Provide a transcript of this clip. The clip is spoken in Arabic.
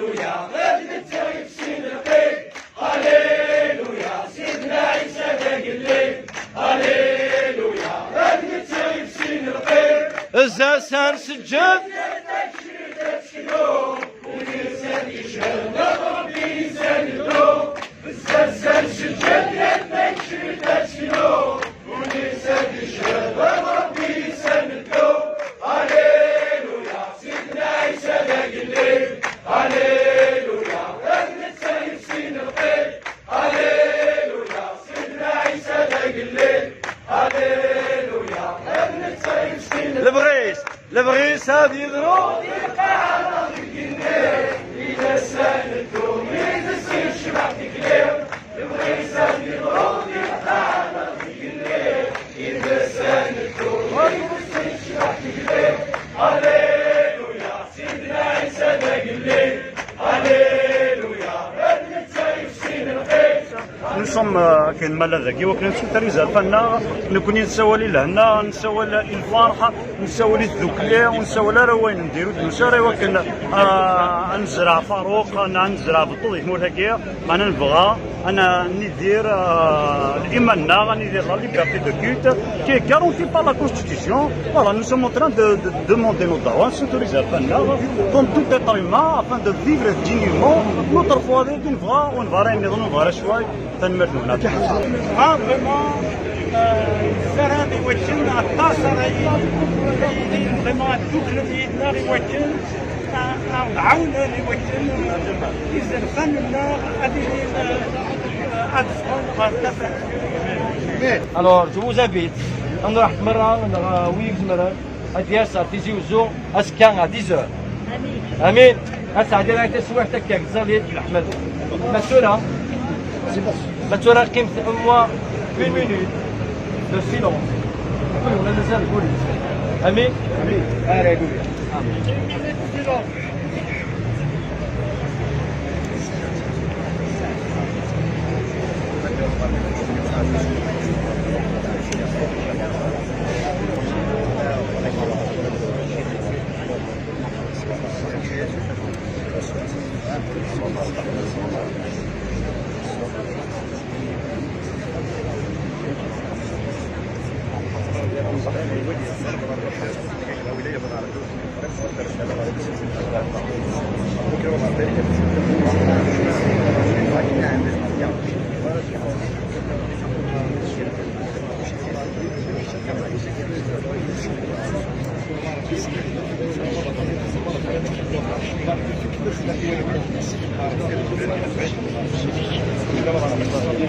هللويا غادي نتساوي في سين القيد هللويا سيدنا عيسى باقي الليل هللويا غادي نتساوي في سين القيد الزاسان سجد والإنسان يشهد ربي إنسان يدوم الزلزال سجد لما يشري تسكنو والإنسان يشهد ربي إنسان يدوم هللويا سيدنا عيسى باقي الليل هللويا غادي نتساوي في سين القيد هللويا سيدنا عيسى باقي الليل هللويا غادي نتساوي في سين البغيس هذه يضرب إذا ساندتم إذا سير شبعتك ليه البغيسة يضرب يقطعنا فيك الليل إذا ساندتم إذا سير شبعتك ليه هللويا سيدنا عيسى باقي الليل هللويا غادي نتساوي في سين القيد نصم كاين مالا ذاكي وكنا نسول تريزا فنا نكوني نسوى لي لهنا نسوى الفرحه نسوى لي الذكليه ونسوى لا وين نديرو دنساره وكنا نزرع فاروق نزرع بالطويق مول هكايا انا نبغى انا ندير الايماننا غندير لا ليبرتي دو كولت كي غارونتي با لا كونستيتيسيون فوالا نو سوم اون تران دو دوموندي نو دعوه سوتوريزا فنا كوم توت ايتر هيومان افان دو فيفر دينيومون نوتر فوا نبغى ونبغى نظن نبغى شوي تنمرتو هنا فريمون الزرع اللي وجهنا الطاسه اللي فريمون الدوكل اللي وجهنا عاونا اللي وجهنا اذا فننا هذه Alors, je vous invite, on va oui, à dire ça, Tizi Ouzou, à ce à 10h. Amin. أسعد لك تسويحتك يا زليت الأحمد. مسؤولة. مسؤولة قيمة أموا 1 minute de silence. On a des alcools. Amin. Alléluia.